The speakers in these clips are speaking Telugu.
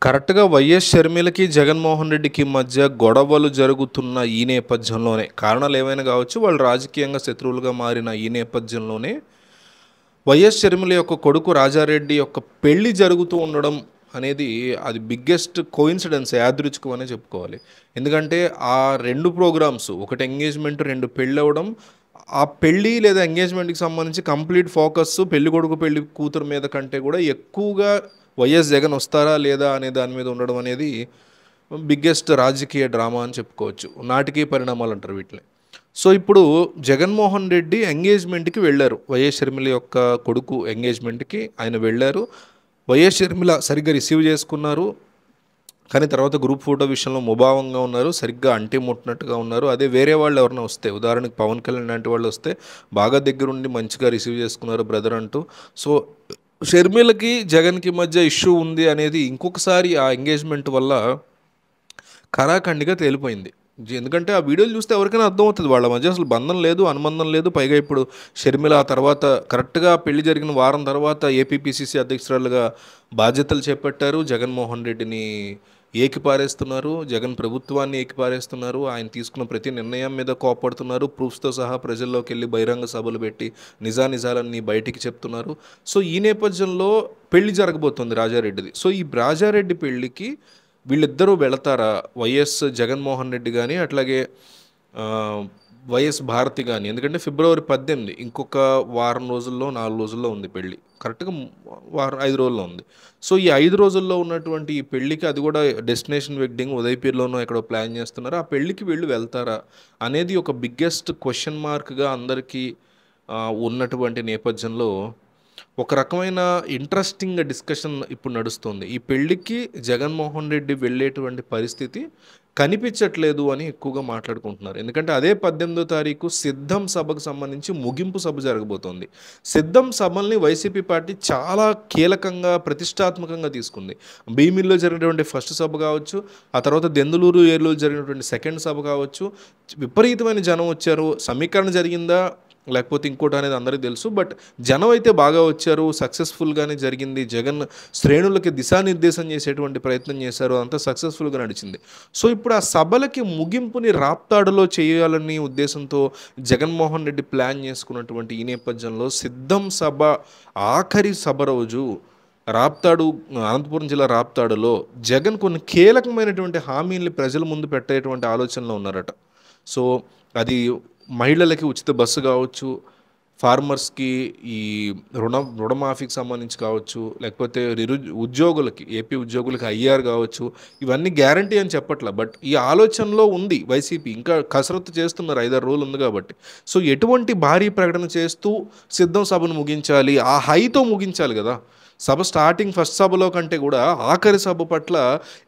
కరెక్ట్‌గా వైఎస్ షర్మిలకి, జగన్మోహన్ రెడ్డికి మధ్య గొడవలు జరుగుతున్న ఈ నేపథ్యంలోనే కారణాలేవైనా గావచ్చు, వాళ్ళు రాజకీయంగా శత్రువులుగా మారిన ఈ నేపథ్యంలోనే వైఎస్ షర్మిల యొక్క కొడుకు రాజారెడ్డి యొక్క పెళ్లి జరుగుతూ ఉండడం అనేది అది బిగ్గెస్ట్ కోయిన్సిడెన్స్ యాదృచ్ఛికం అనే చెప్పుకోవాలి. ఎందుకంటే ఆ 2 ప్రోగ్రామ్స్ ఒకటి ఎంగేజ్‌మెంట్, 2 పెళ్ళవ్వడం. ఆ పెళ్లి లేదా ఎంగేజ్‌మెంట్‌కి సంబంధించి కంప్లీట్ ఫోకస్ పెళ్ళికొడుకు, పెళ్లి కూతురు మీద కంటే కూడా ఎక్కువగా వైఎస్ జగన్ వస్తారా లేదా అనే దాని మీద ఉండడం అనేది బిగ్గెస్ట్ రాజకీయ డ్రామా అని చెప్పుకోవచ్చు. నాటకీయ పరిణామాలు అంటారు వీటిని. సో ఇప్పుడు జగన్మోహన్ రెడ్డి ఎంగేజ్మెంట్‌కి వెళ్ళారు. వైఎస్ షర్మిల యొక్క కొడుకు ఎంగేజ్మెంట్‌కి ఆయన వెళ్ళారు. వైఎస్ షర్మిల సరిగ్గా రిసీవ్ చేసుకున్నారు. కానీ తర్వాత గ్రూప్ ఫోటో విషయంలో ముభావంగా ఉన్నారు. సరిగ్గా అంటి ముట్టనట్టుగా ఉన్నారు. అదే వేరే వాళ్ళు ఎవరైనా వస్తే, ఉదాహరణకు పవన్ కళ్యాణ్ లాంటి వాళ్ళు వస్తే బాగా దగ్గరుండి మంచిగా రిసీవ్ చేసుకున్నారు బ్రదర్ అంటూ. సో షర్మిలకి, జగన్‌కి మధ్య ఇష్యూ ఉంది అనేది ఇంకొకసారి ఆ ఎంగేజ్మెంట్ వల్ల ఖరాఖండిగా తేలిపోయింది. ఎందుకంటే ఆ వీడియోలు చూస్తే ఎవరికైనా అర్థమవుతుంది వాళ్ళ మధ్య అసలు బంధం లేదు, అనుబంధం లేదు. పైగా ఇప్పుడు షర్మిల ఆ తర్వాత కరెక్ట్‌గా పెళ్లి జరిగిన వారం తర్వాత ఏపీపీసీసీ అధ్యక్షురాలుగా బాధ్యతలు చేపట్టారు. జగన్మోహన్ రెడ్డిని ఏకిపారేస్తున్నారు. జగన్ ప్రభుత్వాన్ని ఏకిపారేస్తున్నారు. ఆయన తీసుకున్న ప్రతి నిర్ణయం మీద కోప్పడుతున్నారు. ప్రూఫ్స్‌తో సహా ప్రజల్లోకి వెళ్ళి బహిరంగ సభలు పెట్టి నిజానిజాలన్నీ బయటికి చెప్తున్నారు. సో ఈ నేపథ్యంలో పెళ్లి జరగబోతుంది రాజారెడ్డిది. సో ఈ రాజారెడ్డి పెళ్లికి వీళ్ళిద్దరూ వెళతారా? వైఎస్ జగన్మోహన్ రెడ్డి గానీ, అట్లాగే వైఎస్ భారతి గానీ. ఎందుకంటే ఫిబ్రవరి 18 ఇంకొక వారం రోజుల్లో, 4 రోజుల్లో ఉంది పెళ్లి. కరెక్ట్‌గా వారం 5 రోజుల్లో ఉంది. సో ఈ 5 రోజుల్లో ఉన్నటువంటి ఈ పెళ్ళికి, అది కూడా డెస్టినేషన్ వెడ్డింగ్ ఉదయపూర్‌లోనో ఎక్కడో ప్లాన్ చేస్తున్నారు. ఆ పెళ్ళికి వీళ్ళు వెళ్తారా అనేది ఒక బిగ్గెస్ట్ క్వెషన్ మార్క్‌గా అందరికీ ఉన్నటువంటి నేపథ్యంలో ఒక రకమైన ఇంట్రెస్టింగ్ డిస్కషన్ ఇప్పుడు నడుస్తుంది. ఈ పెళ్ళికి జగన్మోహన్ రెడ్డి వెళ్ళేటువంటి పరిస్థితి కనిపించట్లేదు అని ఎక్కువగా మాట్లాడుకుంటున్నారు. ఎందుకంటే అదే 18వ తారీఖు సిద్ధం సభకు సంబంధించి ముగింపు సభ జరగబోతోంది. సిద్ధం సభల్ని వైసీపీ పార్టీ చాలా కీలకంగా, ప్రతిష్టాత్మకంగా తీసుకుంది. భీమిలిలో జరిగినటువంటి ఫస్ట్ సభ కావచ్చు, ఆ తర్వాత దెందులూరు, ఏలూరు జరిగినటువంటి సెకండ్ సభ కావచ్చు, విపరీతమైన జనం వచ్చారు. సమీకరణ జరిగిందా లేకపోతే ఇంకోటి అనేది అందరికీ తెలుసు. బట్ జనం అయితే బాగా వచ్చారు. సక్సెస్ఫుల్గానే జరిగింది. జగన్ శ్రేణులకి దిశానిర్దేశం చేసేటువంటి ప్రయత్నం చేశారు. అంతా సక్సెస్ఫుల్గా నడిచింది. సో ఇప్పుడు ఆ సభలకి ముగింపుని రాప్తాడులో చేయాలని ఉద్దేశంతో జగన్మోహన్ రెడ్డి ప్లాన్ చేసుకున్నటువంటి ఈ నేపథ్యంలో సిద్ధం సభ ఆఖరి సభ రోజు రాప్తాడు, అనంతపురం జిల్లా రాప్తాడులో జగన్ కొన్ని కీలకమైనటువంటి హామీల్ని ప్రజల ముందు పెట్టేటువంటి ఆలోచనలో ఉన్నారట. సో అది మహిళలకి ఉచిత బస్సు కావచ్చు, ఫార్మర్స్కి ఈ రుణమాఫీకి సంబంధించి కావచ్చు, లేకపోతే ఉద్యోగులకి, ఏపీ ఉద్యోగులకి ఐఆర్ కావచ్చు, ఇవన్నీ గ్యారంటీ అని చెప్పట్ల. బట్ ఈ ఆలోచనలో ఉంది వైసీపీ. ఇంకా కసరత్తు చేస్తున్నారు, 5-6 రోజులు ఉంది కాబట్టి. సో ఎటువంటి భారీ ప్రకటన చేస్తూ సిద్ధం సభను ముగించాలి, ఆ హైతో ముగించాలి కదా. సభ స్టార్టింగ్ ఫస్ట్ సభలో కంటే కూడా ఆఖరి సభ పట్ల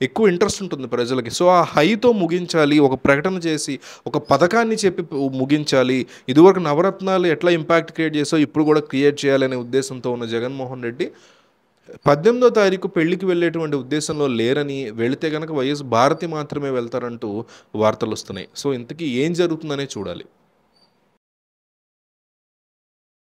ఎక్కువ ఇంట్రెస్ట్ ఉంటుంది ప్రజలకి. సో ఆ హైతో ముగించాలి, ఒక ప్రకటన చేసి ఒక పథకాన్ని చెప్పి ముగించాలి. ఇదివరకు నవరత్నాలు ఎట్లా ఇంపాక్ట్ క్రియేట్ చేసో ఇప్పుడు కూడా క్రియేట్ చేయాలనే ఉద్దేశంతో ఉన్న జగన్మోహన్ రెడ్డి 18వ తారీఖు పెళ్లికి వెళ్ళేటువంటి ఉద్దేశంలో లేరని, వెళితే కనుక వైఎస్ భారతి మాత్రమే వెళ్తారంటూ వార్తలు వస్తున్నాయి. సో ఇంతకీ ఏం జరుగుతుందనే చూడాలి.